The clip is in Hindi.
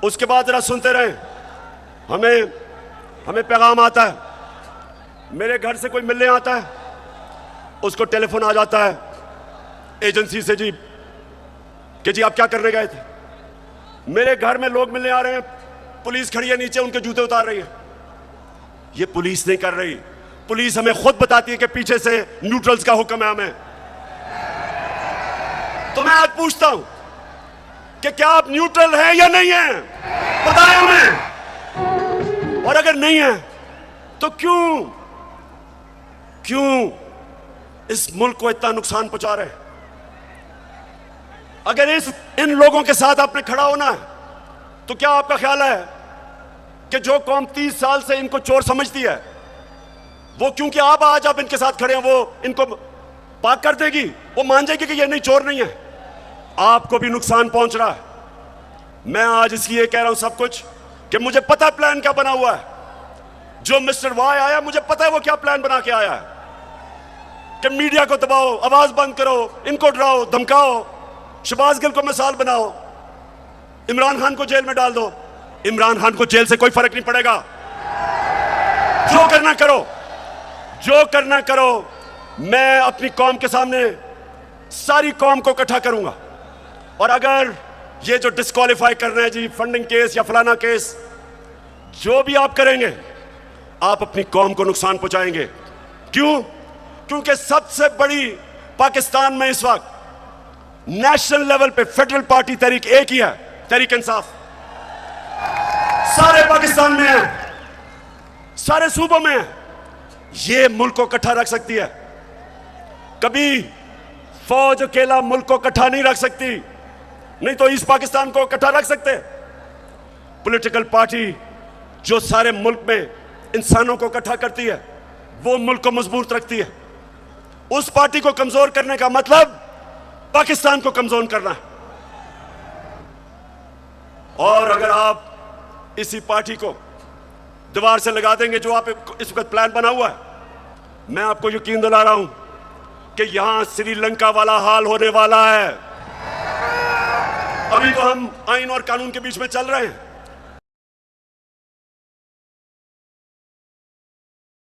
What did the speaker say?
उसके बाद जरा सुनते रहे। हमें पैगाम आता है, मेरे घर से कोई मिलने आता है, उसको टेलीफोन आ जाता है एजेंसी से, जी कि जी आप क्या करने गए थे। मेरे घर में लोग मिलने आ रहे हैं, पुलिस खड़ी है नीचे, उनके जूते उतार रही है। ये पुलिस नहीं कर रही, पुलिस हमें खुद बताती है कि पीछे से न्यूट्रल्स का हुक्म है हमें। तो मैं आज पूछता हूं कि क्या आप न्यूट्रल हैं या नहीं हैं, बताएं हमें। और अगर नहीं है तो क्यों इस मुल्क को इतना नुकसान पहुंचा रहे हैं। अगर इन लोगों के साथ आपने खड़ा होना है तो क्या आपका ख्याल है कि जो कौम 30 साल से इनको चोर समझती है, वो क्योंकि आप आज इनके साथ खड़े हैं, वो इनको पाक कर देगी, वो मान जाएगी कि ये नहीं, चोर नहीं है। आपको भी नुकसान पहुंच रहा है। मैं आज इसलिए कह रहा हूं सब कुछ कि मुझे पता है प्लान क्या बना हुआ है। जो मिस्टर वाई आया, मुझे पता है वो क्या प्लान बना के आया है कि मीडिया को दबाओ, आवाज बंद करो, इनको डराओ धमकाओ, शहबाज गिल को मिसाल बनाओ, इमरान खान को जेल में डाल दो। इमरान खान को जेल से कोई फर्क नहीं पड़ेगा। जो करना करो। मैं अपनी कौम के सामने सारी कौम को इकट्ठा करूंगा, और अगर ये जो डिस्क्वालीफाई कर रहे हैं जी, फंडिंग केस या फलाना केस, जो भी आप करेंगे आप अपनी कौम को नुकसान पहुंचाएंगे। क्यों? क्योंकि सबसे बड़ी पाकिस्तान में इस वक्त नेशनल लेवल पे फेडरल पार्टी तहरीक एक ही है, तहरीक इंसाफ। सारे पाकिस्तान में है, सारे सूबों में है। ये मुल्क को इकट्ठा रख सकती है। कभी फौज अकेला मुल्क को इकट्ठा नहीं रख सकती, नहीं तो इस पाकिस्तान को इकट्ठा रख सकते। पॉलिटिकल पार्टी जो सारे मुल्क में इंसानों को इकट्ठा करती है, वो मुल्क को मजबूत रखती है। उस पार्टी को कमजोर करने का मतलब पाकिस्तान को कमजोर करना है। और अगर आप इसी पार्टी को दीवार से लगा देंगे, जो आप इस वक्त प्लान बना हुआ है, मैं आपको यकीन दिला रहा हूं कि यहां श्रीलंका वाला हाल होने वाला है। अभी तो हम आइन और कानून के बीच में चल रहे हैं।